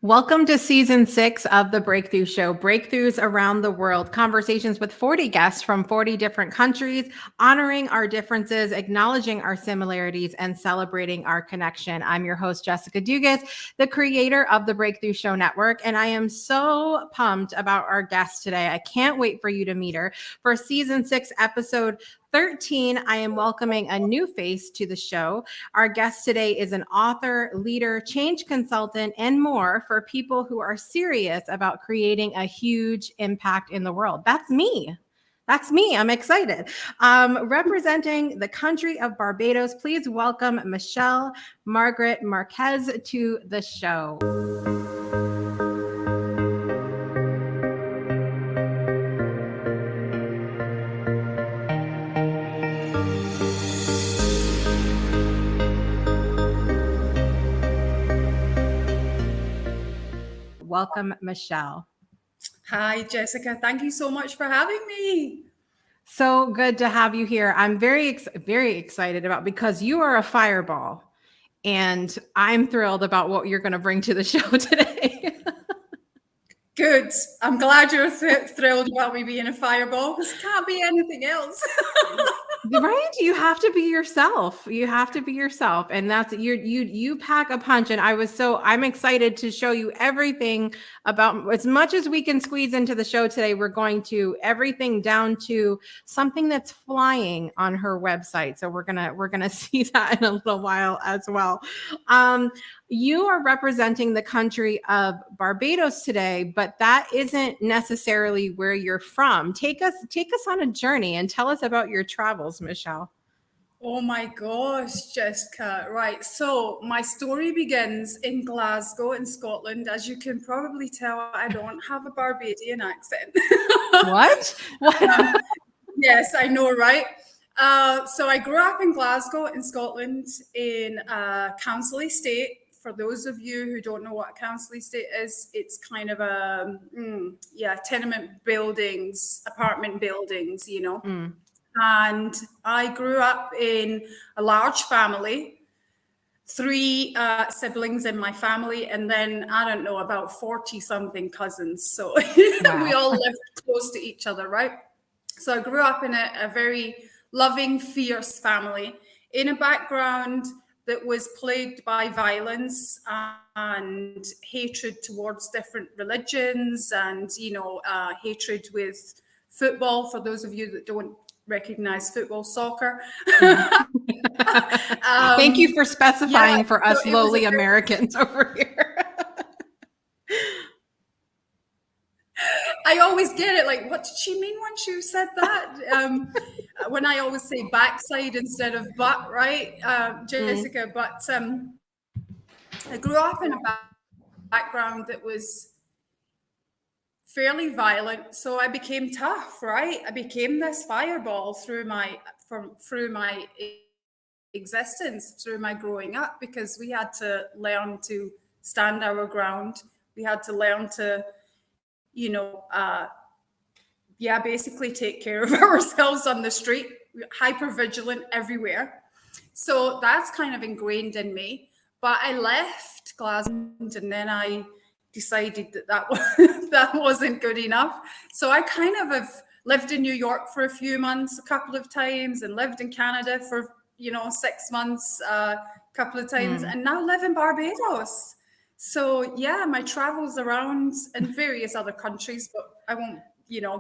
Welcome to season 6 of the Breakthrough Show, breakthroughs around the world, conversations with 40 guests from 40 different countries, honoring our differences, acknowledging our similarities, and celebrating our connection. I'm your host, Jessica Dugas, the creator of the Breakthrough Show Network, and I am so pumped about our guest today. I can't wait for you to meet her. For season 6, episode 13, I am welcoming a new face to the show. Our guest today is an author, leader, change consultant, and more for people who are serious about creating a huge impact in the world. That's me. That's me. I'm excited. Representing the country of Barbados, please welcome Michelle Margaret Marques to the show. Welcome, Michelle. Hi, Jessica. Thank you so much for having me. So good to have you here. I'm very excited about because you are a fireball, and I'm thrilled about what you're going to bring to the show today. Good. I'm glad you're thrilled about me being a fireball because it can't be anything else. Right? You have to be yourself. You have to be yourself. And that's you pack a punch. And I'm excited to show you everything about as much as we can squeeze into the show today. We're going to everything down to something that's flying on her website. So we're gonna see that in a little while as well. You are representing the country of Barbados today, but that isn't necessarily where you're from. Take us on a journey and tell us about your travels, Michelle. Oh my gosh, Jessica. Right. So my story begins in Glasgow in Scotland. As you can probably tell, I don't have a Barbadian accent. What? Yes, I know, right? So I grew up in Glasgow in Scotland in a council estate. For those of you who don't know what a council estate is, it's kind of tenement buildings, apartment buildings, And I grew up in a large family, 3 siblings in my family, and then I don't know, about 40 something cousins. So Wow. we all lived close to each other, right? So I grew up in a very loving, fierce family in a background that was plagued by violence and hatred towards different religions and, hatred with football, for those of you that don't recognize football, soccer. Thank you for specifying for us lowly Americans over here. I always get it. Like, what did she mean when she said that? When I always say backside instead of butt, right, Jessica? But I grew up in a background that was fairly violent, so I became tough, right? I became this fireball through my existence, through my growing up, because we had to learn to stand our ground. We had to learn to basically take care of ourselves on the street, hyper vigilant everywhere. So that's kind of ingrained in me. But I left Glasgow and then I decided that wasn't good enough. So I kind of have lived in New York for a few months, a couple of times, and lived in Canada for 6 months, a couple of times, and now live in Barbados. So yeah, my travels around in various other countries, but I won't,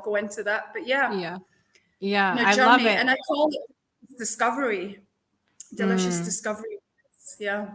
go into that. But yeah, I love it, and I call it discovery, delicious discovery. Yeah.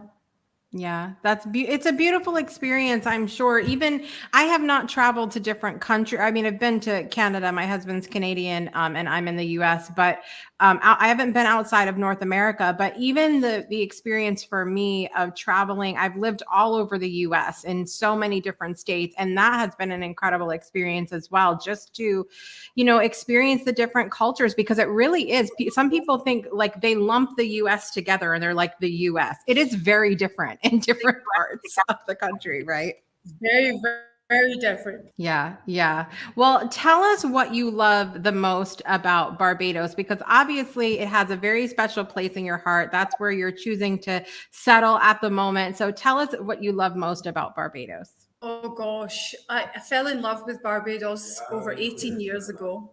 Yeah, it's a beautiful experience, I'm sure. Even I have not traveled to different countries. I mean, I've been to Canada. My husband's Canadian, and I'm in the US, but I haven't been outside of North America. But even the experience for me of traveling, I've lived all over the US in so many different states, and that has been an incredible experience as well, just to, experience the different cultures, because it really is. Some people think like they lump the US together and they're like the US. It is very different in different parts of the country, right? Very, very different. Yeah. Well, tell us what you love the most about Barbados, because obviously it has a very special place in your heart. That's where you're choosing to settle at the moment. So tell us what you love most about Barbados. Oh gosh, I fell in love with Barbados over 18 years ago.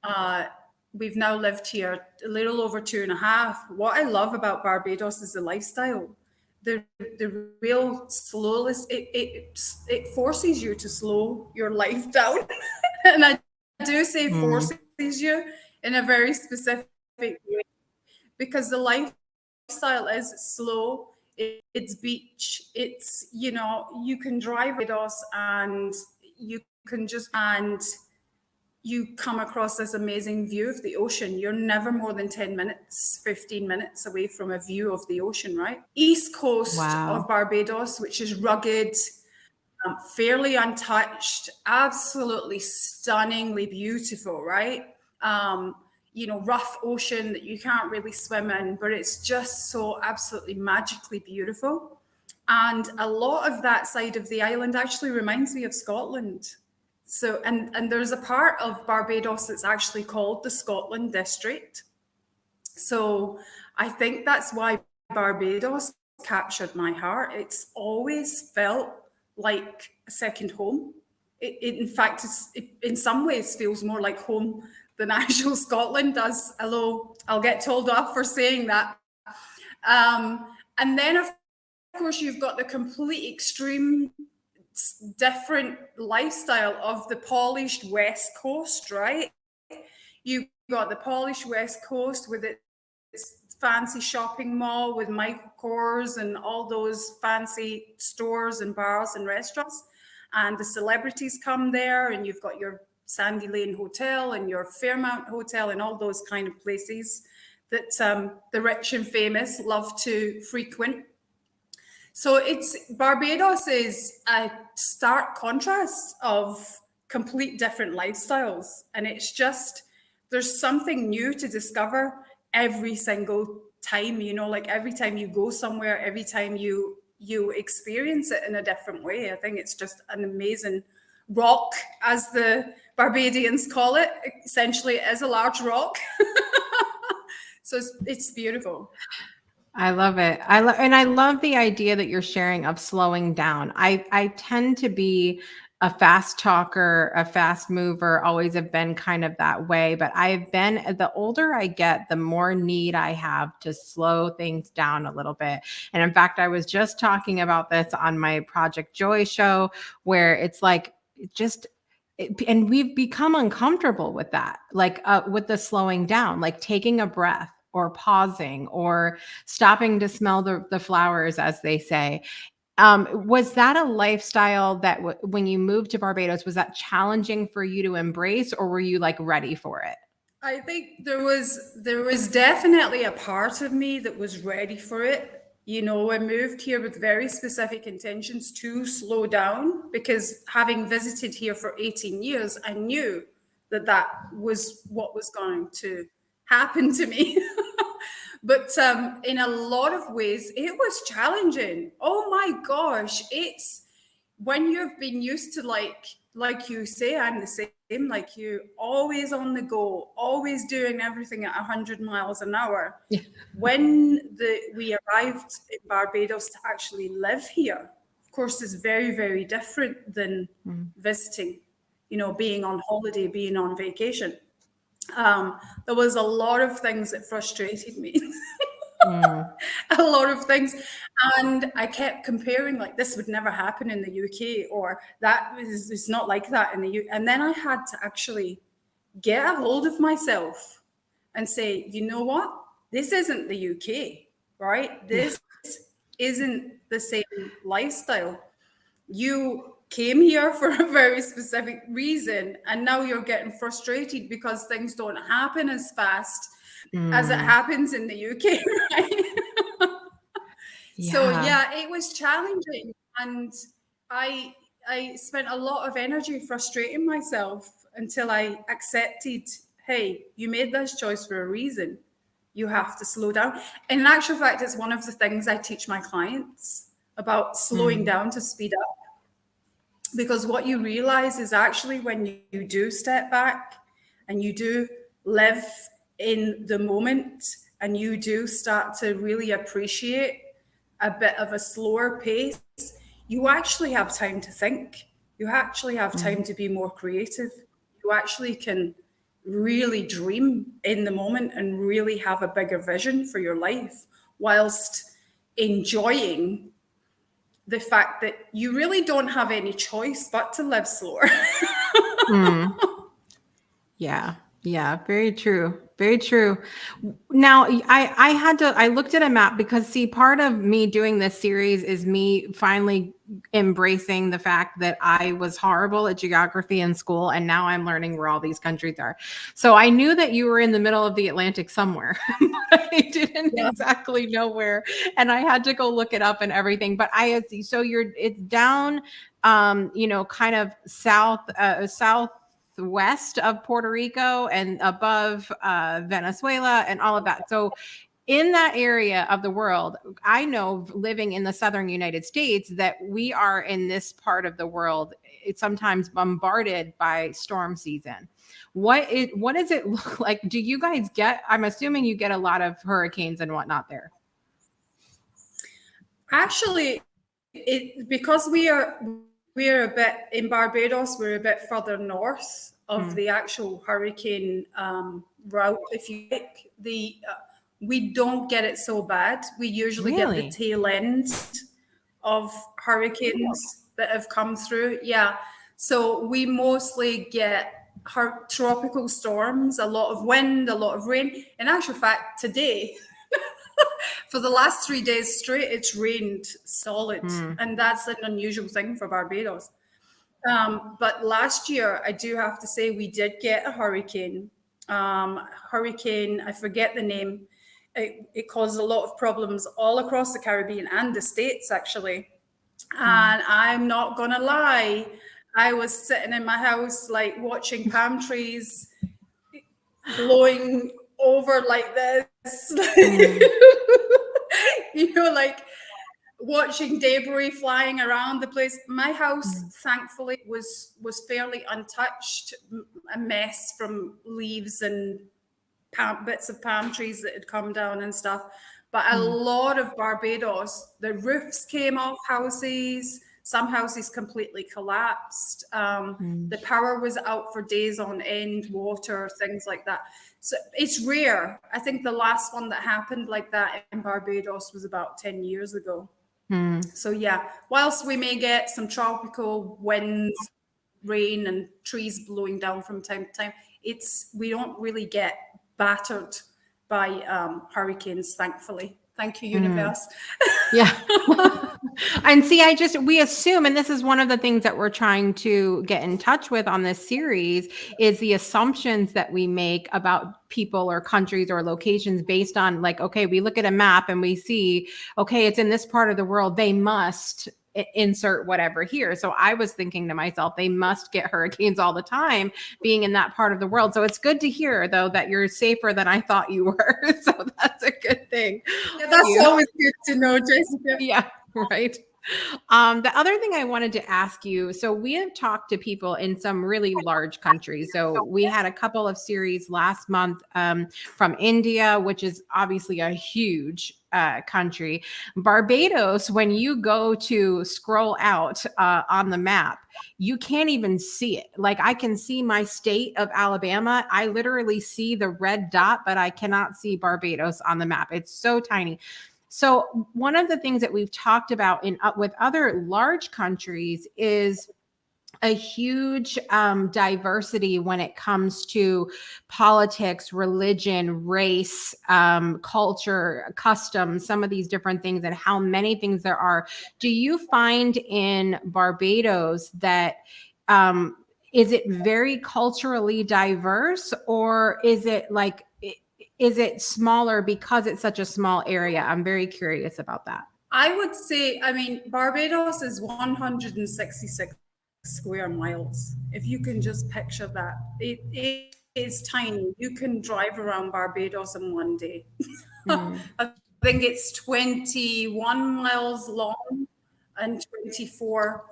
Uh, we've now lived here a little over 2.5. What I love about Barbados is the lifestyle. The real slowless, it forces you to slow your life down. And I do say Mm. forces you in a very specific way because the lifestyle is slow. It's beach. It's, you can drive Barbados and you can just, and you come across this amazing view of the ocean. You're never more than 10 minutes, 15 minutes away from a view of the ocean, right? East coast of Wow. Barbados, which is rugged, fairly untouched, absolutely stunningly beautiful, right? Um, rough ocean that you can't really swim in, but it's just so absolutely magically beautiful. And a lot of that side of the island actually reminds me of Scotland. So, and there's a part of Barbados that's actually called the Scotland District. So I think that's why Barbados captured my heart. It's always felt like a second home. In fact, in some ways feels more like home than actual Scotland does, although I'll get told off for saying that. And then, of course, you've got the complete extreme different lifestyle of the polished West Coast, right? You got the polished West Coast with its fancy shopping mall with Michael Kors and all those fancy stores and bars and restaurants. And the celebrities come there, and you've got your Sandy Lane Hotel and your Fairmount Hotel and all those kind of places that the rich and famous love to frequent. So it's Barbados is a stark contrast of complete different lifestyles. And it's just there's something new to discover every single time, like every time you go somewhere, every time you experience it in a different way. I think it's just an amazing rock, as the Barbadians call it. Essentially, it is a large rock. So it's beautiful. I love it. And I love the idea that you're sharing of slowing down. I tend to be a fast talker, a fast mover, always have been kind of that way, but I've been the older I get, the more need I have to slow things down a little bit. And in fact, I was just talking about this on my Project Joy show where it's like just and we've become uncomfortable with that, like with the slowing down, like taking a breath or pausing or stopping to smell the flowers, as they say. Was that a lifestyle that when you moved to Barbados, was that challenging for you to embrace, or were you like ready for it? I think there was definitely a part of me that was ready for it. I moved here with very specific intentions to slow down because having visited here for 18 years, I knew that that was what was going to happen to me. But in a lot of ways, it was challenging. Oh my gosh, it's when you've been used to like you say, I'm the same, like you, always on the go, always doing everything at 100 miles an hour. Yeah. When we arrived in Barbados to actually live here, of course, is very, very different than Mm. visiting, being on holiday, being on vacation. There was a lot of things that frustrated me. Mm. A lot of things. And I kept comparing, like, this would never happen in the UK, or that is it's not like that in the UK. And then I had to actually get a hold of myself and say, you know what? This isn't the UK, right? Yeah. This isn't the same lifestyle. You came here for a very specific reason, and now you're getting frustrated because things don't happen as fast as it Mm. happens in the UK, right? So Yeah. yeah, it was challenging, and I I spent a lot of energy frustrating myself until I accepted, hey, you made this choice for a reason. You have to slow down. In actual fact, it's one of the things I teach my clients about slowing Mm. down to speed up. Because what you realize is actually when you do step back and you do live in the moment and you do start to really appreciate a bit of a slower pace, you actually have time to think. You actually have time to be more creative. You actually can really dream in the moment and really have a bigger vision for your life whilst enjoying the fact that you really don't have any choice but to live slower. Mm. Yeah. Yeah. Very true. Very true. Now, I looked at a map because see, part of me doing this series is me finally embracing the fact that I was horrible at geography in school and now I'm learning where all these countries are. So I knew that you were in the middle of the Atlantic somewhere, but I didn't Yeah. exactly know where. And I had to go look it up and everything. But so it's down, kind of southwest of Puerto Rico and above Venezuela and all of that. So in that area of the world, I know living in the southern United States that we are in this part of the world, it's sometimes bombarded by storm season. What does it look like? Do you guys get, I'm assuming you get a lot of hurricanes and whatnot there. Actually, because we're a bit in Barbados, we're a bit further north of the actual hurricane route. If you like, we don't get it so bad. We usually get the Really? tail end of hurricanes that have come through. Yeah, so we mostly get tropical storms, a lot of wind, a lot of rain. In actual fact, today for the last 3 days straight, it's rained solid, and that's an unusual thing for Barbados. But last year, I do have to say, we did get a hurricane. Hurricane, I forget the name. It caused a lot of problems all across the Caribbean and the States, actually. And I'm not gonna lie, I was sitting in my house, like watching palm trees blowing over like this. Like watching debris flying around the place. My house, thankfully, was fairly untouched. A mess from leaves and bits of palm trees that had come down and stuff. But a lot of Barbados, the roofs came off houses. Some houses completely collapsed. The power was out for days on end, water, things like that. So it's rare. I think the last one that happened like that in Barbados was about 10 years ago. So yeah, whilst we may get some tropical winds, rain, and trees blowing down from time to time, we don't really get battered by hurricanes, thankfully. Thank you, universe. Yeah. And see, we assume, and this is one of the things that we're trying to get in touch with on this series, is the assumptions that we make about people or countries or locations based on, like, okay, we look at a map and we see, okay, it's in this part of the world, they must insert whatever here. So I was thinking to myself, they must get hurricanes all the time being in that part of the world. So it's good to hear, though, that you're safer than I thought you were. So that's a good thing. Yeah, that's always good to know, Jessica. Yeah, right. The other thing I wanted to ask you, so we have talked to people in some really large countries. So we had a couple of series last month from India, which is obviously a huge country. Barbados, when you go to scroll out on the map, you can't even see it. Like, I can see my state of Alabama. I literally see the red dot, but I cannot see Barbados on the map. It's so tiny. So one of the things that we've talked about with other large countries is a huge diversity when it comes to politics, religion, race, culture, customs, some of these different things, and how many things there are. Do you find in Barbados that is it very culturally diverse, or is it like, is it smaller because it's such a small area? I'm very curious about that. I would say, I mean, Barbados is 166 square miles. If you can just picture that, it is tiny. You can drive around Barbados in one day. I think it's 21 miles long and 24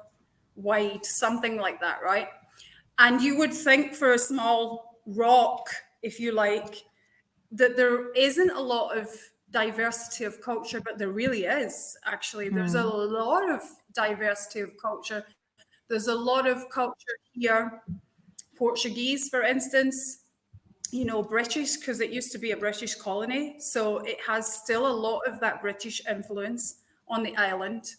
wide, something like that, right? And you would think for a small rock, if you like, that there isn't a lot of diversity of culture, but there really is actually. There's a Mm. lot of diversity of culture. There's a lot of culture here. Portuguese, for instance, you know, British, because it used to be a British colony. So it has still a lot of that British influence on the island.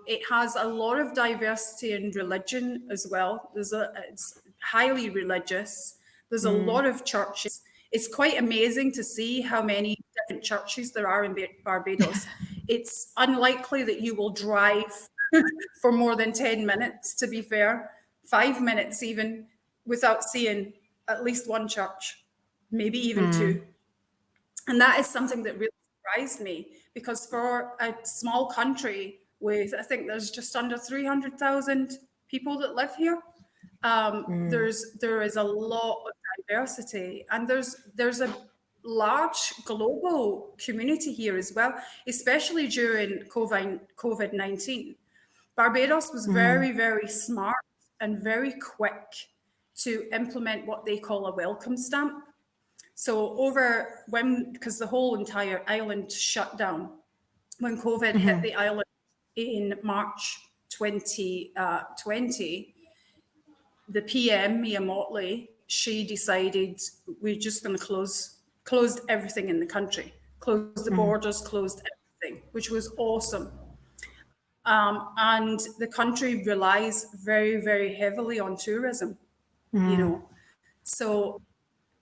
It has a lot of diversity in religion as well. It's highly religious. There's a Mm. lot of churches. It's quite amazing to see how many different churches there are in Barbados. It's unlikely that you will drive for more than 10 minutes, to be fair, 5 minutes even, without seeing at least one church, maybe even Mm. two. And that is something that really surprised me because for a small country with, I think there's just under 300,000 people that live here, Mm. there is a lot of diversity, and there's a large global community here as well, especially during COVID-19. Barbados was Mm. very, very smart and very quick to implement what they call a welcome stamp. So over when, because the whole entire island shut down when COVID hit Mhm. the island in March 2020, the PM, Mia Motley, she decided we're just going to closed everything in the country, closed the Mhm. borders, closed everything, which was awesome. And the country relies very, very heavily on tourism, you Mm. know. So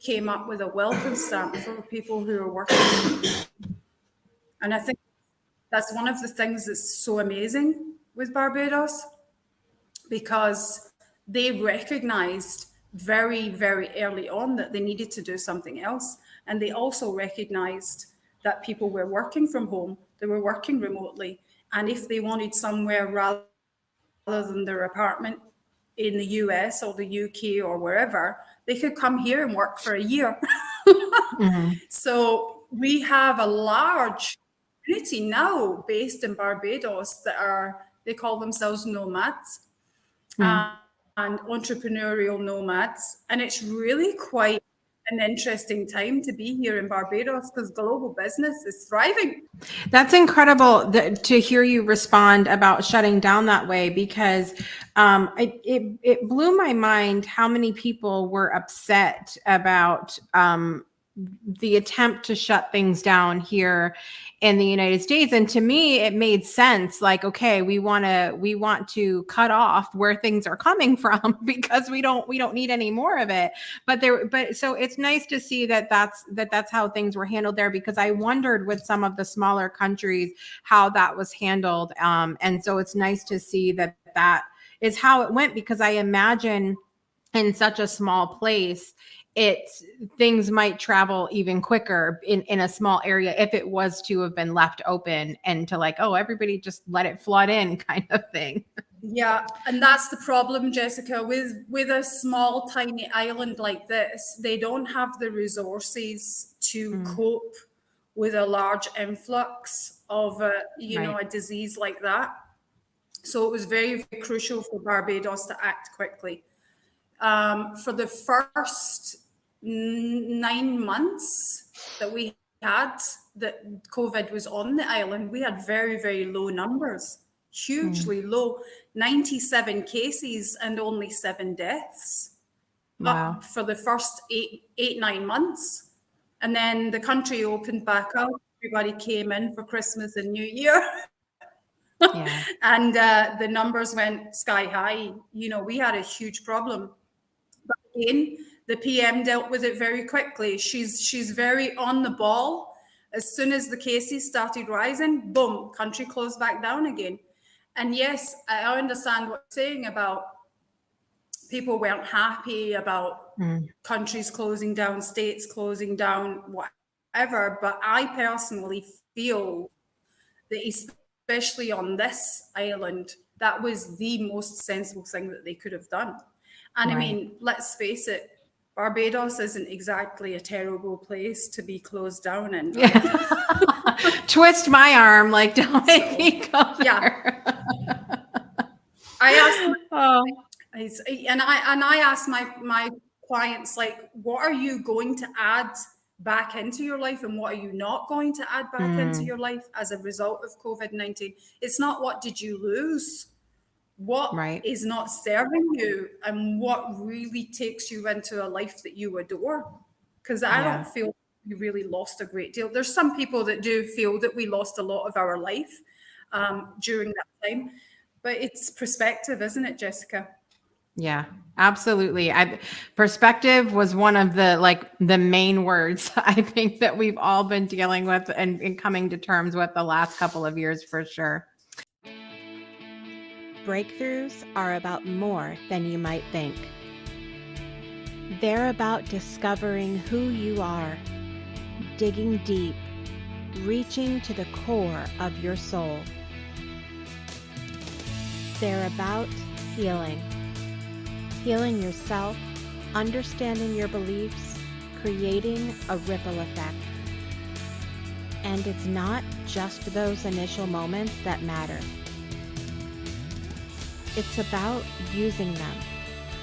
came up with a welcome stamp for people who are working here. And I think that's one of the things that's so amazing with Barbados because they recognized very, very early on that they needed to do something else. And they also recognized that people were working from home, they were working remotely. And if they wanted somewhere rather than their apartment in the US or the UK or wherever, they could come here and work for a year. Mhm. So we have a large community now based in Barbados that are, they call themselves nomads Mm. and entrepreneurial nomads. And it's really quite an interesting time to be here in Barbados because global business is thriving. That's incredible to hear you respond about shutting down that way because it blew my mind how many people were upset about the attempt to shut things down here in the United States. And to me, it made sense. Like, okay, we want to cut off where things are coming from because we don't need any more of it. But so it's nice to see that that's how things were handled there because I wondered with some of the smaller countries how that was handled. And so it's nice to see that that is how it went because I imagine in such a small place it's things might travel even quicker in a small area if it was to have been left open and to like, oh, everybody just let it flood in kind of thing. Yeah, and that's the problem, Jessica, with a small tiny island like this, they don't have the resources to Mm, cope with a large influx of you know, right. a disease like that. So it was very, very crucial for Barbados to act quickly. For the first 9 months that we had that COVID was on the island, we had very, very low numbers, Mm, hugely low, 97 cases and only 7 deaths wow. up for the first 9 months. And then the country opened back up. Everybody came in for Christmas and New Year. Yeah. And the numbers went sky high. You know, we had a huge problem. But again, the PM dealt with it very quickly. She's very on the ball. As soon as the cases started rising, boom, country closed back down again. And yes, I understand what you're saying about people weren't happy about Mm, countries closing down, states closing down, whatever. But I personally feel that, especially on this island, that was the most sensible thing that they could have done. And I right. mean, let's face it, Barbados isn't exactly a terrible place to be closed down in, right? Yeah. Twist my arm, like don't make So, me go yeah, there. I asked Oh. and I ask my clients, like, what are you going to add back into your life and what are you not going to add back into Mm, your life as a result of COVID-19. It's not what did you lose, what right. is not serving you, and what really takes you into a life that you adore. Because I don't Yeah. feel we really lost a great deal. There's some people that do feel that we lost a lot of our life during that time, but it's perspective, isn't it, Jessica? Yeah, absolutely. Perspective was one of the the main words I think that we've all been dealing with and coming to terms with the last couple of years for sure. Breakthroughs are about more than you might think. They're about discovering who you are, digging deep, reaching to the core of your soul. They're about healing. Healing yourself, understanding your beliefs, creating a ripple effect. And it's not just those initial moments that matter. It's about using them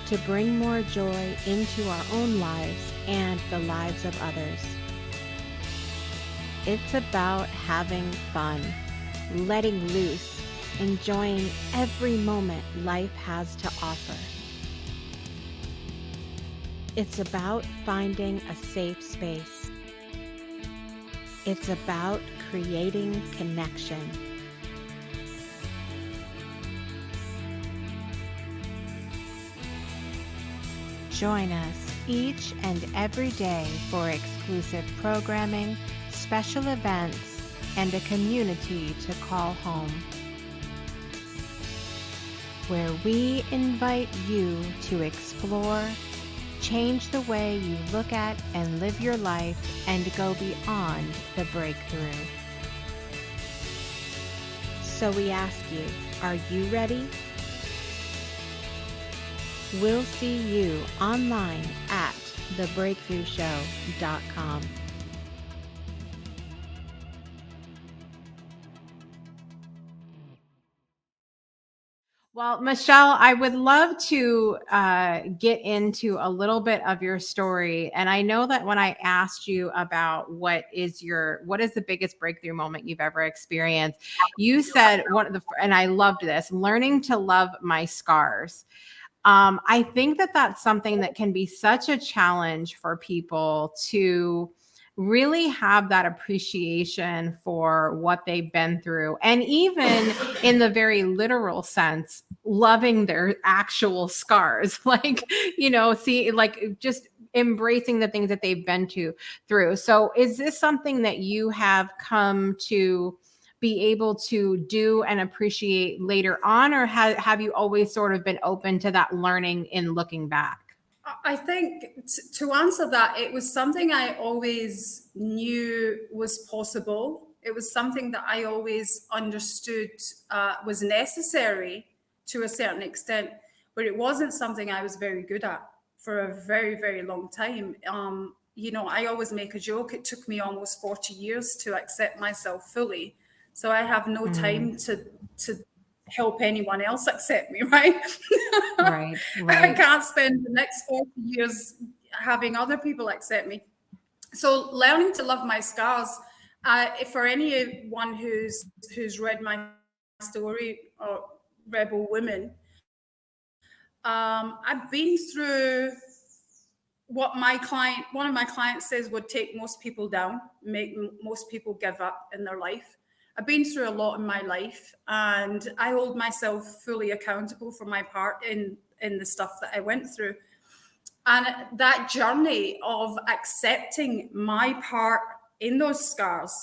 to bring more joy into our own lives and the lives of others. It's about having fun, letting loose, enjoying every moment life has to offer. It's about finding a safe space. It's about creating connection. Join us each and every day for exclusive programming, special events, and a community to call home, where we invite you to explore, change the way you look at and live your life, and go beyond the breakthrough. So we ask you, are you ready? We'll see you online at thebreakthroughshow.com. Well, Michelle, I would love to get into a little bit of your story. And I know that when I asked you about what is the biggest breakthrough moment you've ever experienced, you said and I loved this, learning to love my scars. I think that that's something that can be such a challenge for people to really have that appreciation for what they've been through. And even in the very literal sense, loving their actual scars, see, just embracing the things that they've been through. So is this something that you have come to be able to do and appreciate later on, or have you always sort of been open to that learning in looking back? I think to answer that, it was something I always knew was possible. It was something that I always understood was necessary to a certain extent, but it wasn't something I was very good at for a very, very long time. I always make a joke. It took me almost 40 years to accept myself fully. So I have no time to help anyone else accept me, right? Right, I right. can't spend the next 40 years having other people accept me. So learning to love my scars, for anyone who's read my story or Rebel Women, I've been through what one of my clients says would take most people down, make most people give up in their life. I've been through a lot in my life, and I hold myself fully accountable for my part in the stuff that I went through. And that journey of accepting my part in those scars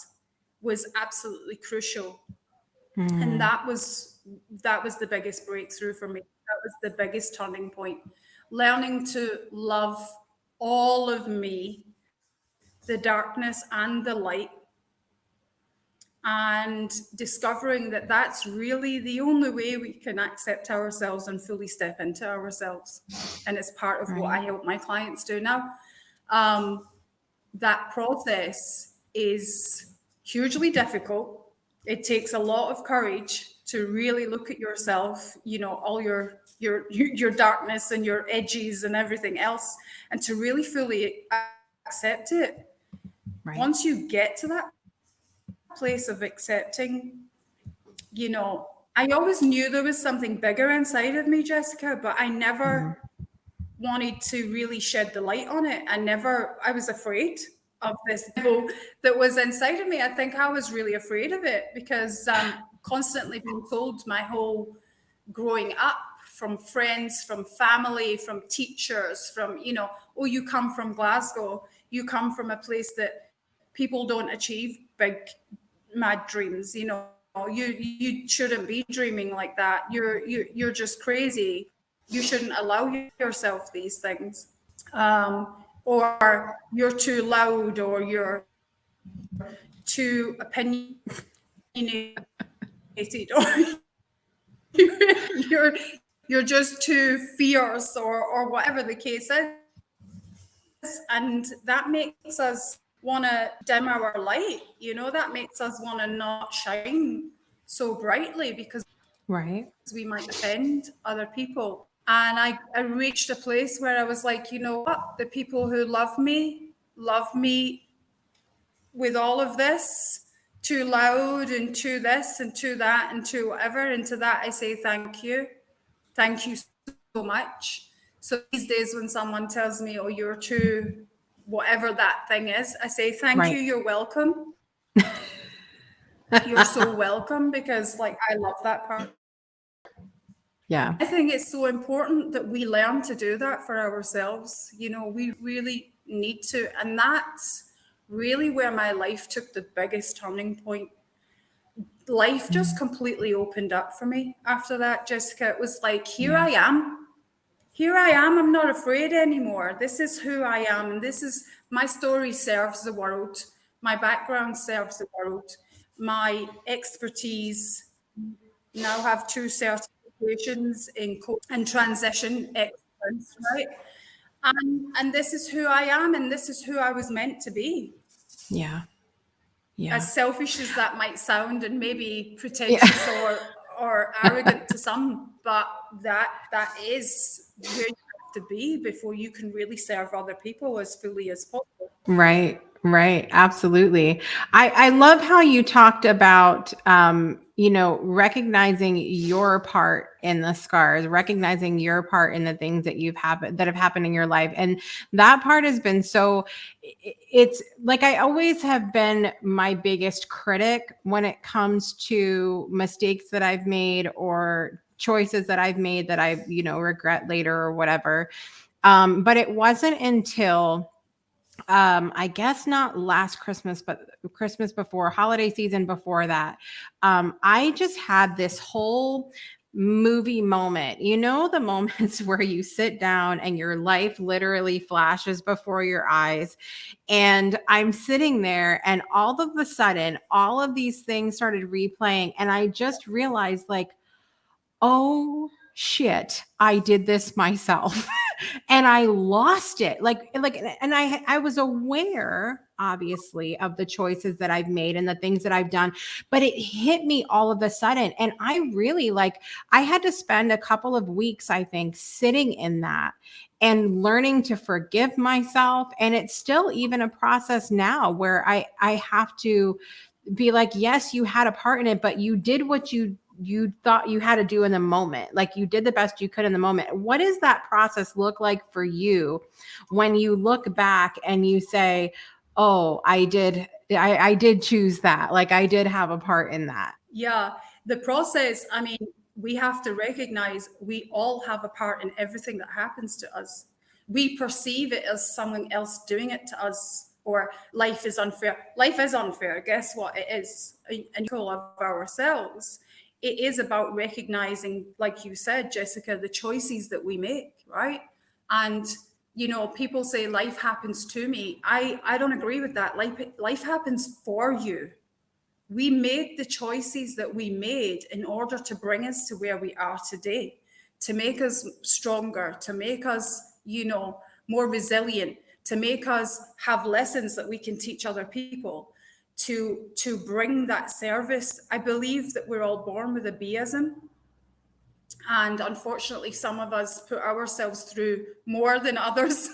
was absolutely crucial. And that was the biggest breakthrough for me. That was the biggest turning point. Learning to love all of me, the darkness and the light, and discovering that that's really the only way we can accept ourselves and fully step into ourselves. And it's part of what I Right. help my clients do now. That process is hugely difficult. It takes a lot of courage to really look at yourself, all your darkness and your edges and everything else, and to really fully accept it. Once you get to that place of accepting, I always knew there was something bigger inside of me, Jessica, but I never wanted to really shed the light on it. I was afraid of this devil that was inside of me. I think I was really afraid of it because constantly being told my whole growing up from friends, from family, from teachers, from, oh, you come from Glasgow, you come from a place that people don't achieve big, mad dreams, you shouldn't be dreaming like that. You're just crazy. You shouldn't allow yourself these things. Or you're too loud, or you're too opinionated, or you're just too fierce, or whatever the case is. And that makes us want to dim our light, that makes us want to not shine so brightly because we might offend other people. And I reached a place where I was like, you know what? The people who love me with all of this, too loud and too this and too that and too whatever. And to that, I say thank you. Thank you so much. So these days when someone tells me, oh, you're too whatever that thing is, I say, thank you, you're welcome. You're so welcome, because like I love that part. Yeah. I think it's so important that we learn to do that for ourselves. We really need to. And that's really where my life took the biggest turning point. Life just completely opened up for me after that, Jessica. It was like, here I am. Here I am. I'm not afraid anymore. This is who I am. And this is my story serves the world. My background serves the world. My expertise, now have 2 certifications in coach and transition excellence, right? And this is who I am, and this is who I was meant to be. Yeah. As selfish as that might sound, and maybe pretentious or arrogant to some, but that is where you have to be before you can really serve other people as fully as possible. Right. Absolutely. I love how you talked about, recognizing your part in the scars, recognizing your part in the things that that have happened in your life. And that part has been it's like, I always have been my biggest critic when it comes to mistakes that I've made or choices that I've made that I, regret later or whatever. But it wasn't until I guess not last Christmas, but Christmas before, holiday season before that, I just had this whole movie moment. The moments where you sit down and your life literally flashes before your eyes. And I'm sitting there, and all of a sudden, all of these things started replaying. And I just realized, like, oh shit, I did this myself. And I lost it. And I was aware, obviously, of the choices that I've made and the things that I've done, but it hit me all of a sudden. And I really I had to spend a couple of weeks, I think, sitting in that and learning to forgive myself. And it's still even a process now where I have to be like, yes, you had a part in it, but you did what you thought you had to do in the moment. Like, you did the best you could in the moment. What does that process look like for you when you look back and you say, oh, I did choose that. Like, I did have a part in that. Yeah. The process, I mean, we have to recognize we all have a part in everything that happens to us. We perceive it as someone else doing it to us, or life is unfair. Life is unfair. Guess what? It is. And control of ourselves. It is about recognizing, like you said, Jessica, the choices that we make, right? And, people say life happens to me. I don't agree with that. Life happens for you. We made the choices that we made in order to bring us to where we are today, to make us stronger, to make us, more resilient, to make us have lessons that we can teach other people, to bring that service. I believe that we're all born with a B'ism. And unfortunately, some of us put ourselves through more than others.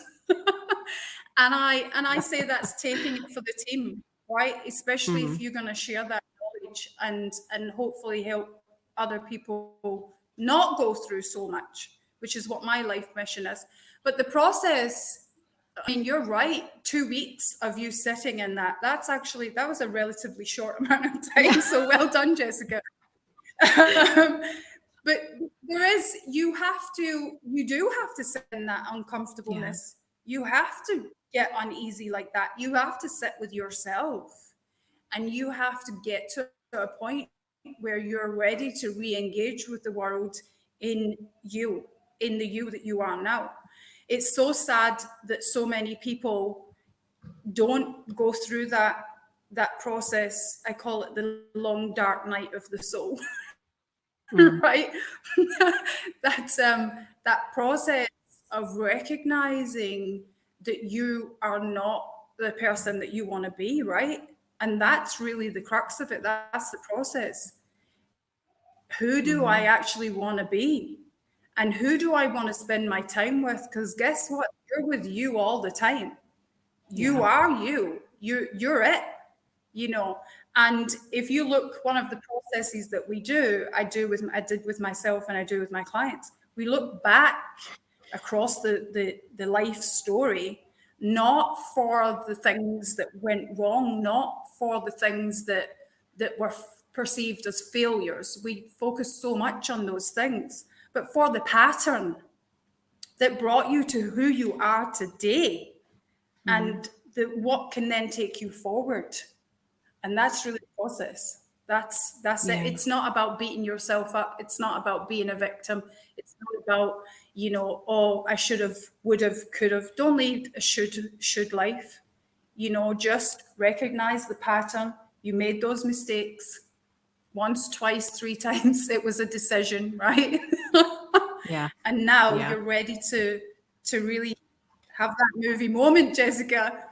And I say that's taking it for the team, right? Especially if Mhm. you're going to share that knowledge and hopefully help other people not go through so much, which is what my life mission is. But the process, I mean, you're right. 2 weeks of you sitting in that was a relatively short amount of time. So well done, Jessica. Um, but you do have to sit in that uncomfortableness. You have to get uneasy like that. You have to sit with yourself and you have to get to a point where you're ready to re-engage with the world in you, in the you that you are now. It's so sad that so many people don't go through that process. I call it the long dark night of the soul. Mm. Right? That process of recognizing that you are not the person that you want to be, right? And that's really the crux of it. That's the process. Who do I Mhm. actually want to be? And who do I want to spend my time with? Because guess what? You're with you all the time. You Yeah. are you. You're it, you know. And if you look, one of the processes that I did with myself and I do with my clients, we look back across the life story, not for the things that went wrong, not for the things that were perceived as failures. We focus so much on those things, but for the pattern that brought you to who you are today, Mhm. and what can then take you forward. And that's really the process. That's it. Yeah. It's not about beating yourself up. It's not about being a victim. It's not about, oh, I should have, would have, could have. Don't lead a should life. Just recognize the pattern. You made those mistakes once, twice, three times. It was a decision, right? Yeah. And now Yeah. you're ready to really have that movie moment, Jessica,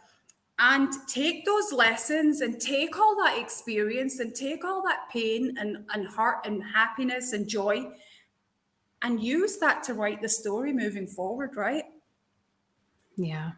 and take those lessons and take all that experience and take all that pain and heart and happiness and joy and use that to write the story moving forward, right? Yeah.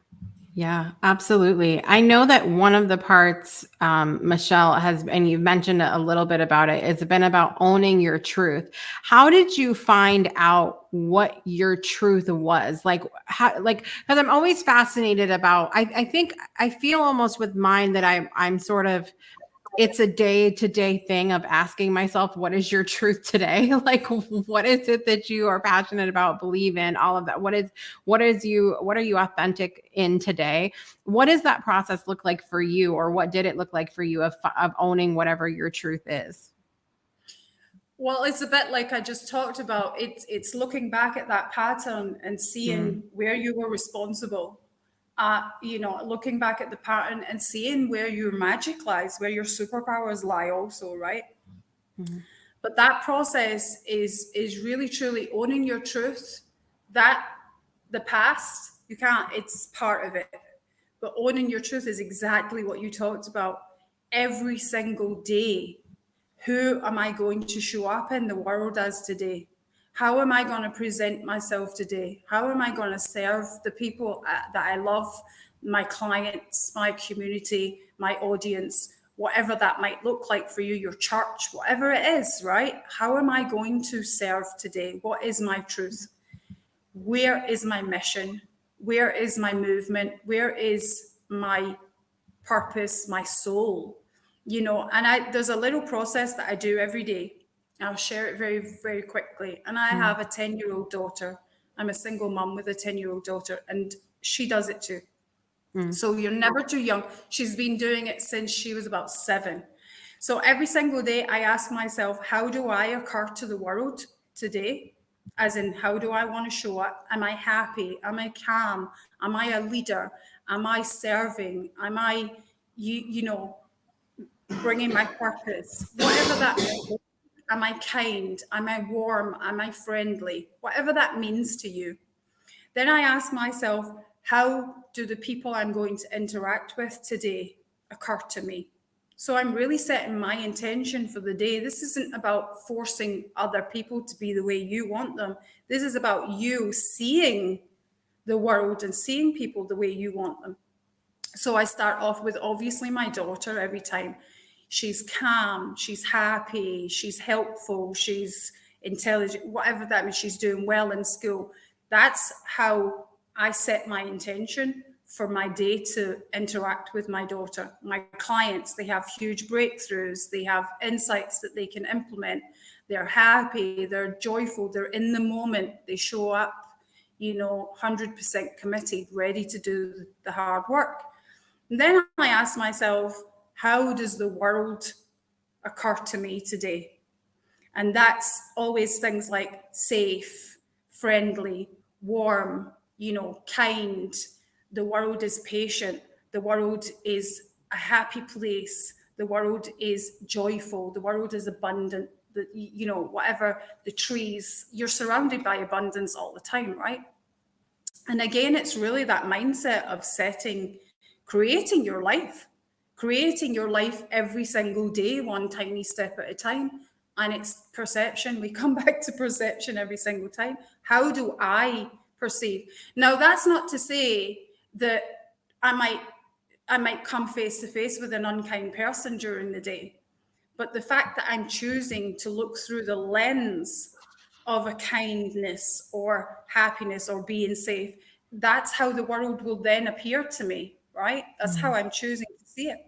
Yeah, absolutely. I know that one of the parts, Michelle has, and you've mentioned a little bit about it, it's been about owning your truth. How did you find out what your truth was? Like, how, like, because I'm always fascinated about, I think, I feel almost with mine that I'm sort of, it's a day-to-day thing of asking myself, what is your truth today? Like, what is it that you are passionate about, believe in, all of that? What are you authentic in today? What does that process look like for you? Or what did it look like for you of owning whatever your truth is? Well, it's a bit like I just talked about. It's looking back at that pattern and Mm, seeing where you were responsible. Looking back at the pattern and seeing where your magic lies, where your superpowers lie also, right? mm, But that process is really truly owning your truth. That the past, you can't, it's part of it. But owning your truth is exactly what you talked about. Every single day, who am I going to show up in the world as today? How am I going to present myself today? How am I going to serve the people that I love, my clients, my community, my audience, whatever that might look like for you, your church, whatever it is, right? How am I going to serve today? What is my truth? Where is my mission? Where is my movement? Where is my purpose, my soul? And there's a little process that I do every day. I'll share it very, very quickly. And I mm, have a 10-year-old daughter. I'm a single mum with a 10-year-old daughter, and she does it too. mm, So you're never too young. She's been doing it since she was about 7. So every single day, I ask myself, how do I occur to the world today? As in, how do I want to show up? Am I happy? Am I calm? Am I a leader? Am I serving? Am I, bringing my purpose? Whatever that means. Am I kind? Am I warm? Am I friendly? Whatever that means to you. Then I ask myself, how do the people I'm going to interact with today occur to me? So I'm really setting my intention for the day. This isn't about forcing other people to be the way you want them. This is about you seeing the world and seeing people the way you want them. So I start off with obviously my daughter every time. She's calm, she's happy, she's helpful, she's intelligent, whatever that means, she's doing well in school. That's how I set my intention for my day to interact with my daughter. My clients, they have huge breakthroughs, they have insights that they can implement. They're happy, they're joyful, they're in the moment, they show up, 100% committed, ready to do the hard work. And then I ask myself, how does the world occur to me today? And that's always things like safe, friendly, warm, kind. The world is patient. The world is a happy place. The world is joyful. The world is abundant. Whatever the trees, you're surrounded by abundance all the time, right? And again, it's really that mindset of creating your life every single day, one tiny step at a time. And it's perception. We come back to perception every single time. How do I perceive? Now, that's not to say that I might come face to face with an unkind person during the day. But the fact that I'm choosing to look through the lens of a kindness or happiness or being safe, that's how the world will then appear to me, right? That's how I'm choosing to see it.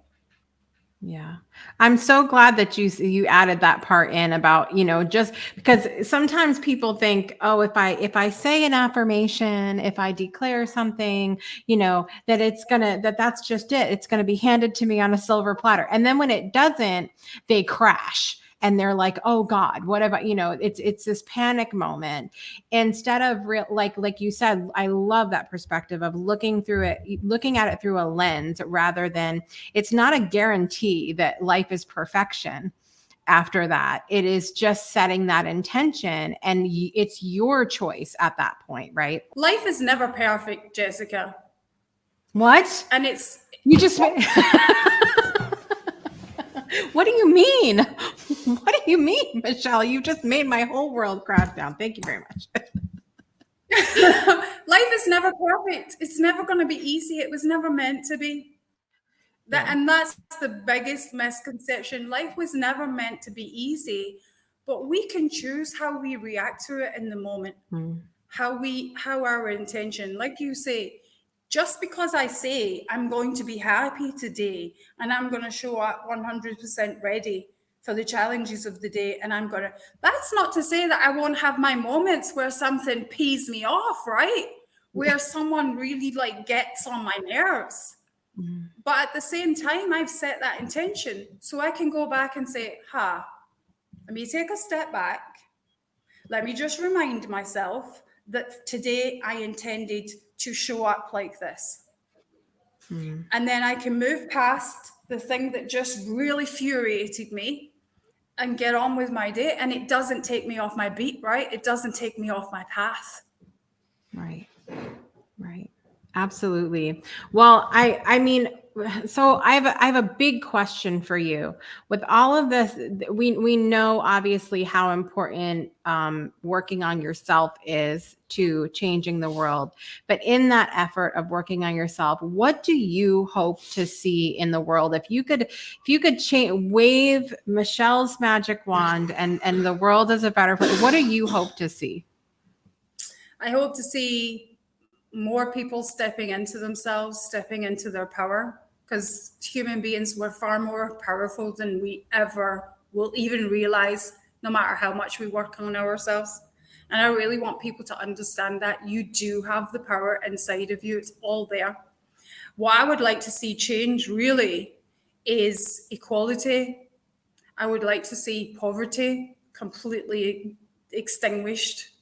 Yeah. I'm so glad that you added that part in about, just because sometimes people think, oh, if I say an affirmation, if I declare something, that's just it. It's going to be handed to me on a silver platter. And then when it doesn't, they crash. And they're like, oh God, what about, it's this panic moment instead of like you said, I love that perspective of looking at it through a lens rather than, it's not a guarantee that life is perfection. After that, it is just setting that intention and it's your choice at that point, right? Life is never perfect, Jessica. What? And it's, you just, what do you mean? What do you mean, Michelle? You just made my whole world crash down. Thank you very much. Life is never perfect. It's never going to be easy. It was never meant to be. And that's the biggest misconception. Life was never meant to be easy, but we can choose how we react to it in the moment. How our intention, like you say, just because I say I'm going to be happy today and I'm going to show up 100% ready for the challenges of the day, and that's not to say that I won't have my moments where something pees me off, right? Where someone really gets on my nerves. But at the same time, I've set that intention so I can go back and say, let me take a step back. Let me just remind myself that today I intended to show up like this. And then I can move past the thing that just really infuriated me and get on with my day. And it doesn't take me off my beat, right? It doesn't take me off my path. Right. Absolutely. Well, I mean, so I have a big question for you. With all of this, we know obviously how important working on yourself is to changing the world. But in that effort of working on yourself, what do you hope to see in the world? If you could wave Michelle's magic wand and the world is a better place, what do you hope to see? I hope to see more people stepping into themselves, stepping into their power, because human beings, we're far more powerful than we ever will even realize, no matter how much we work on ourselves. And I really want people to understand that you do have the power inside of you. It's all there. What I would like to see change really is equality. I would like to see poverty completely extinguished.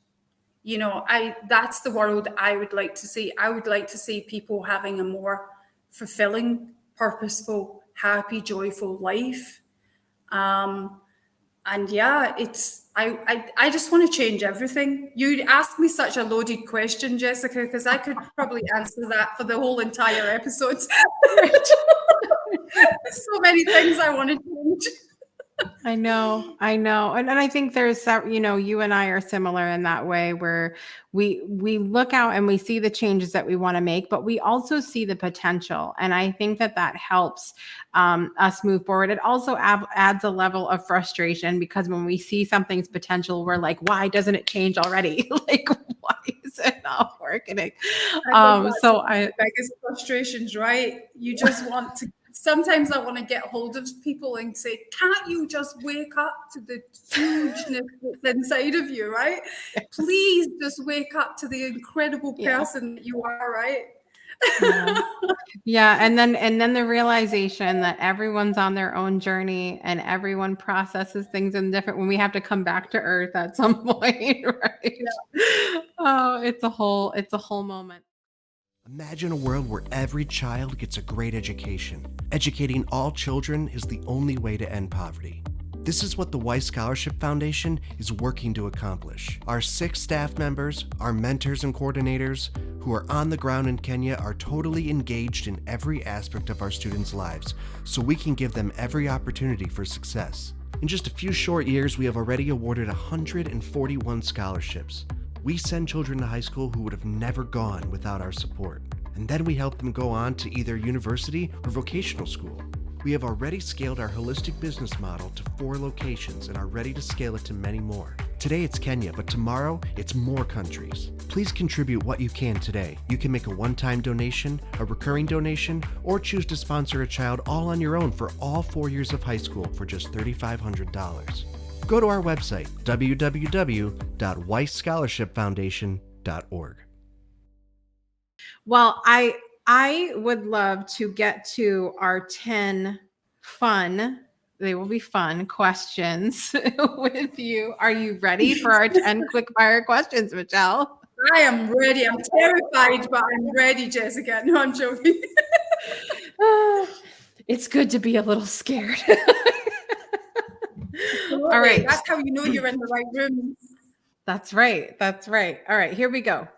That's the world I would like to see. I would like to see people having a more fulfilling, purposeful, happy, joyful life. And yeah, I just want to change everything. You asked me such a loaded question, Jessica, because I could probably answer that for the whole entire episode. So many things I want to change. I know. And I think there's that, you and I are similar in that way where we look out and we see the changes that we want to make, but we also see the potential. And I think that helps us move forward. It also adds a level of frustration because when we see something's potential, we're like, why doesn't it change already? Like, why is it not working? I think that's So one of the biggest frustrations, right? You just want to. Sometimes I want to get hold of people and say, "Can't you just wake up to the hugeness that's inside of you, right? Please just wake up to the incredible person that you are, right?" Yeah. And then the realization that everyone's on their own journey and everyone processes things in different when we have to come back to earth at some point, right? Yeah. Oh, it's a whole moment. Imagine a world where every child gets a great education. Educating all children is the only way to end poverty. This is what the Weiss Scholarship Foundation is working to accomplish. Our 6 staff members, our mentors and coordinators, who are on the ground in Kenya, are totally engaged in every aspect of our students' lives, so we can give them every opportunity for success. In just a few short years, we have already awarded 141 scholarships. We send children to high school who would have never gone without our support. And then we help them go on to either university or vocational school. We have already scaled our holistic business model to 4 locations and are ready to scale it to many more. Today it's Kenya, but tomorrow it's more countries. Please contribute what you can today. You can make a one-time donation, a recurring donation, or choose to sponsor a child all on your own for all 4 years of high school for just $3,500. Go to our website, www.weissscholarshipfoundation.org. Well, I would love to get to our 10 they will be fun questions with you. Are you ready for our 10 quick fire questions, Michelle? I am ready. I'm terrified, but I'm ready, Jessica. No, I'm joking. It's good to be a little scared. All right. That's how you know you're in the right room. That's right. All right, here we go.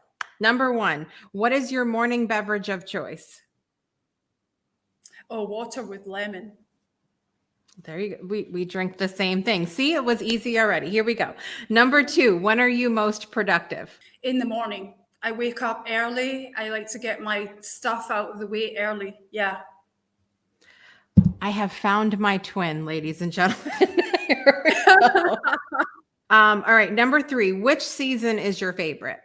Number 1, what is your morning beverage of choice? Oh, water with lemon. There you go. We drink the same thing. See, it was easy already. Here we go. Number 2, when are you most productive? In the morning. I wake up early. I like to get my stuff out of the way early. Yeah. I have found my twin, ladies and gentlemen. Here we go. All right, number 3, which season is your favorite?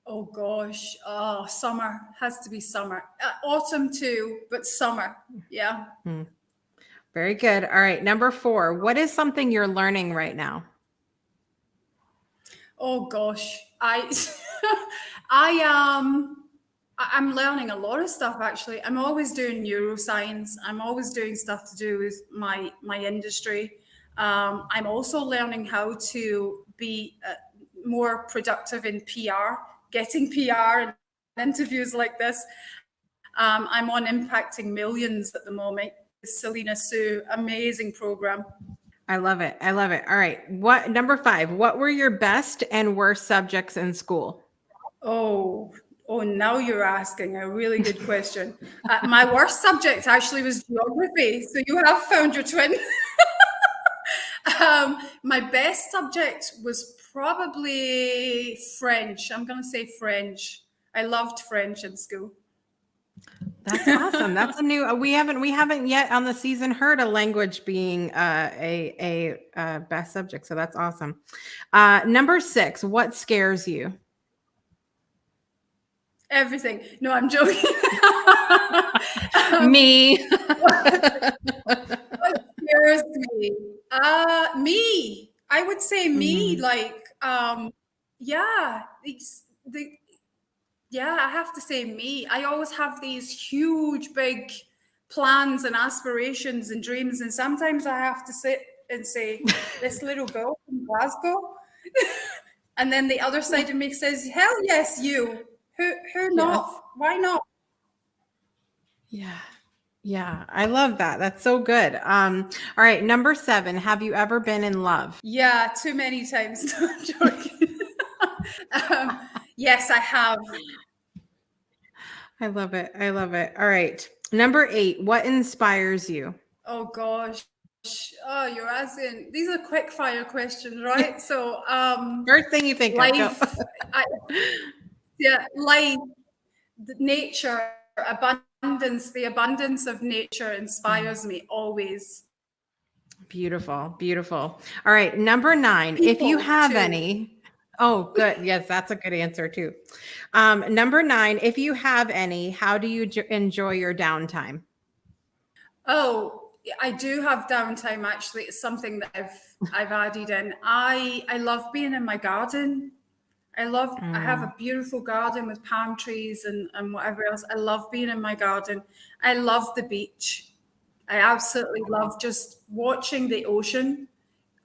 Oh gosh, summer has to be summer. Autumn too, but summer. Yeah. Very good. All right, number 4, what is something you're learning right now? Oh gosh, I'm learning a lot of stuff actually. I'm always doing neuroscience. I'm always doing stuff to do with my industry. I'm also learning how to be more productive in PR, getting PR and interviews like this. I'm on Impacting Millions at the moment. Selena Sue, amazing program. I love it. All right. Number 5, what were your best and worst subjects in school? Oh, now you're asking a really good question. My worst subject actually was geography. So you have found your twin. My best subject was probably French. I'm going to say French. I loved French in school. That's awesome. That's a new. We haven't yet on the season heard a language being a best subject. So that's awesome. Number 6, what scares you? Everything. No, I'm joking. Me. What scares me? Me. I would say me. Mm-hmm. Like, yeah, I have to say me. I always have these huge, big plans and aspirations and dreams, and sometimes I have to sit and say, "This little girl from Glasgow," and then the other side of me says, "Hell yes, you. Who not? Why not?" Yeah, I love that. That's so good. All right, number 7, have you ever been in love? Yeah, too many times. No, I'm joking. Yes, I have. I love it. All right, number 8, what inspires you? Oh gosh. Oh, you're asking, these are quick fire questions, right? So, First thing you think of. life, life, nature, abundance, the abundance of nature inspires me always. Beautiful, beautiful. All right, number 9. If you People, have too. any, oh, good. Yes, that's a good answer too. Number 9, if you have any, how do you enjoy your downtime? Oh, I do have downtime actually. It's something that I've added in. I love being in my garden. I have a beautiful garden with palm trees and whatever else. I love being in my garden. I love the beach. I absolutely love just watching the ocean.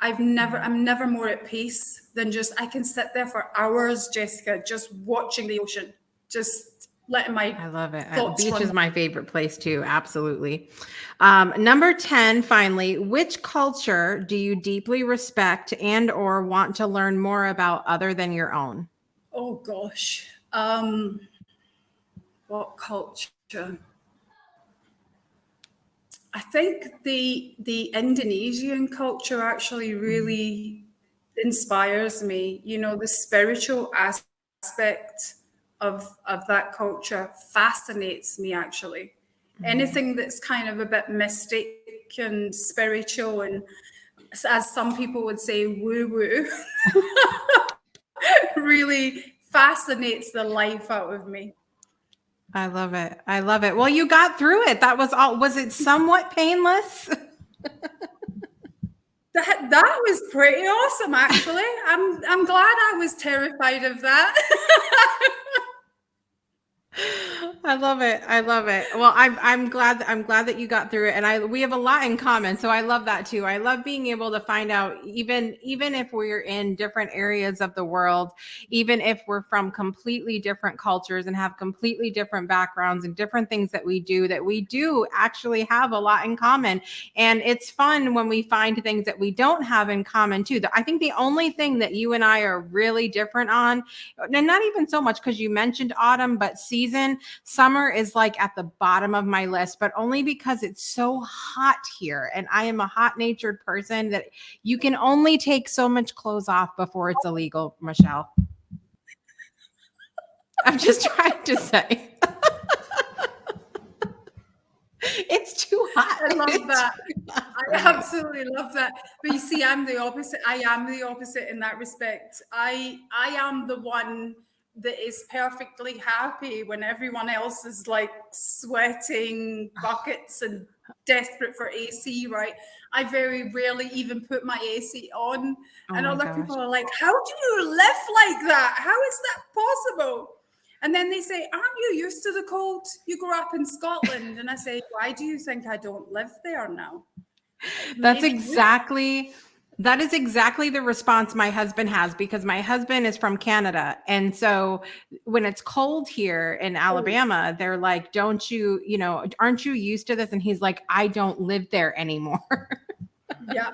I'm never more at peace than just, I can sit there for hours, Jessica, just watching the ocean, just letting my I love it. thoughts Beach run. is my favorite place too. Absolutely. Number 10, finally, which culture do you deeply respect and or want to learn more about other than your own? Oh gosh. What culture? I think the Indonesian culture actually really inspires me. You know, the spiritual aspect of that culture fascinates me actually. Anything that's kind of a bit mystic and spiritual and, as some people would say, woo-woo, really fascinates the life out of me. I love it. I love it. Well, you got through it. That was all. Was it somewhat painless? That was pretty awesome, actually. I'm glad I was terrified of that. I love it. I love it. Well, I'm glad that you got through it, and we have a lot in common. So I love that too. I love being able to find out, even if we're in different areas of the world, even if we're from completely different cultures and have completely different backgrounds and different things that we do actually have a lot in common. And it's fun when we find things that we don't have in common too. I think the only thing that you and I are really different on, and not even so much because you mentioned autumn, but season. Summer is like at the bottom of my list, but only because it's so hot here. And I am a hot natured person that you can only take so much clothes off before it's illegal, Michelle. I'm just trying to say. It's too hot. I love that. I absolutely love that. But you see, I'm the opposite. I am the opposite in that respect. I am the one that is perfectly happy when everyone else is like sweating buckets and desperate for AC, right? I very rarely even put my AC on. Oh and my other gosh. people are like, how do you live like that? How is that possible? And then they say, aren't you used to the cold? You grew up in Scotland. And I say, why do you think I don't live there now? That Maybe is exactly the response my husband has, because my husband is from Canada. And so when it's cold here in Alabama, they're like, aren't you used to this? And he's like, I don't live there anymore. Yeah.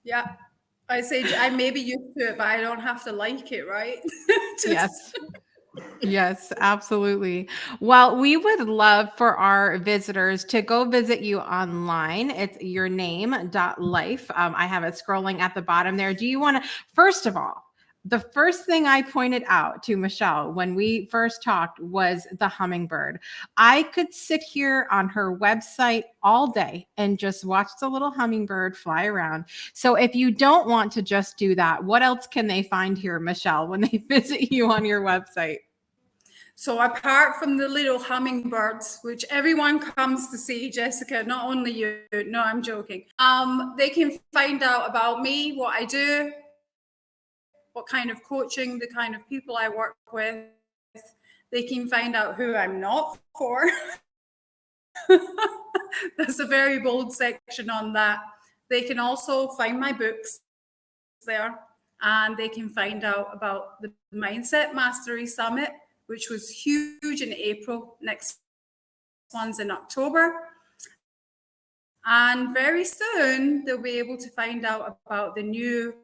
Yeah. I say, I may be used to it, but I don't have to like it, right? Yes. Yes, absolutely. Well, we would love for our visitors to go visit you online. It's yourname.life. I have it scrolling at the bottom there. Do you want to, first of all, the first thing I pointed out to Michelle when we first talked was the hummingbird. I could sit here on her website all day and just watch the little hummingbird fly around. So if you don't want to just do that, what else can they find here, Michelle, when they visit you on your website? So apart from the little hummingbirds, which everyone comes to see, Jessica, not only you, no, I'm joking. They can find out about me, what I do, what kind of coaching, the kind of people I work with. They can find out who I'm not for. There's a very bold section on that. They can also find my books there, and they can find out about the Mindset Mastery Summit, which was huge in April. Next one's in October. And very soon, they'll be able to find out about the new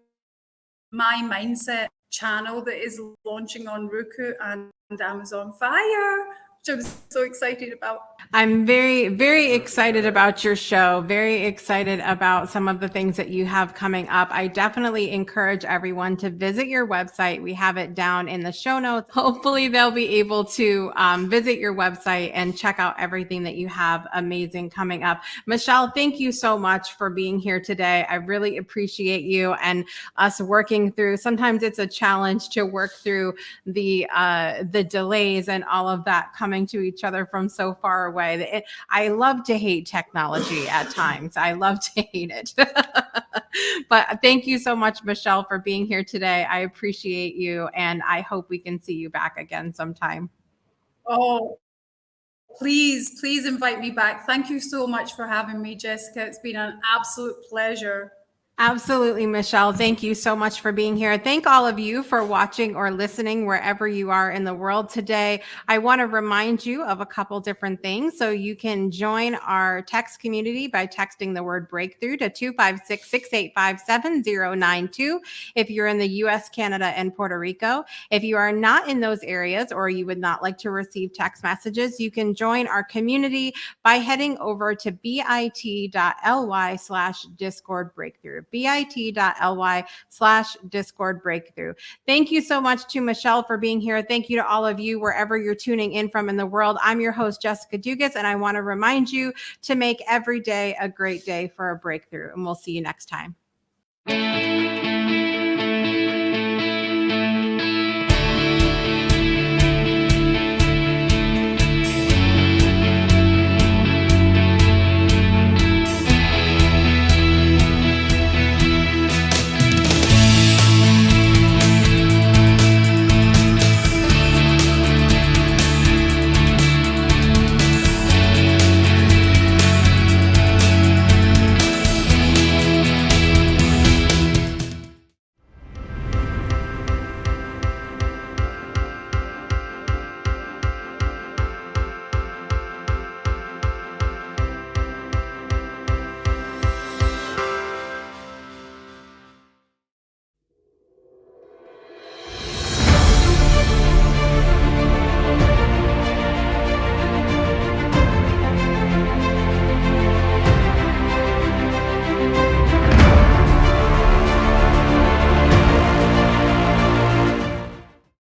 My Mindset channel that is launching on Roku and Amazon Fire, which I'm so excited about. I'm very, very excited about your show. Very excited about some of the things that you have coming up. I definitely encourage everyone to visit your website. We have it down in the show notes. Hopefully, they'll be able to visit your website and check out everything that you have amazing coming up. Michelle, thank you so much for being here today. I really appreciate you and us working through. Sometimes it's a challenge to work through the delays and all of that coming to each other from so far away. I love to hate technology at times. I love to hate it. But thank you so much, Michelle, for being here today. I appreciate you, and I hope we can see you back again sometime. Oh, please invite me back. Thank you so much for having me, Jessica. It's been an absolute pleasure. Absolutely, Michelle. Thank you so much for being here. Thank all of you for watching or listening wherever you are in the world today. I want to remind you of a couple different things. So you can join our text community by texting the word breakthrough to 256-685-7092 if you're in the US, Canada, and Puerto Rico. If you are not in those areas or you would not like to receive text messages, you can join our community by heading over to bit.ly/Discord breakthrough. bit.ly/Discord breakthrough. Thank you so much to Michelle for being here. Thank you to all of you wherever you're tuning in from in the world. I'm your host, Jessica Dugas, and I want to remind you to make every day a great day for a breakthrough. And we'll see you next time.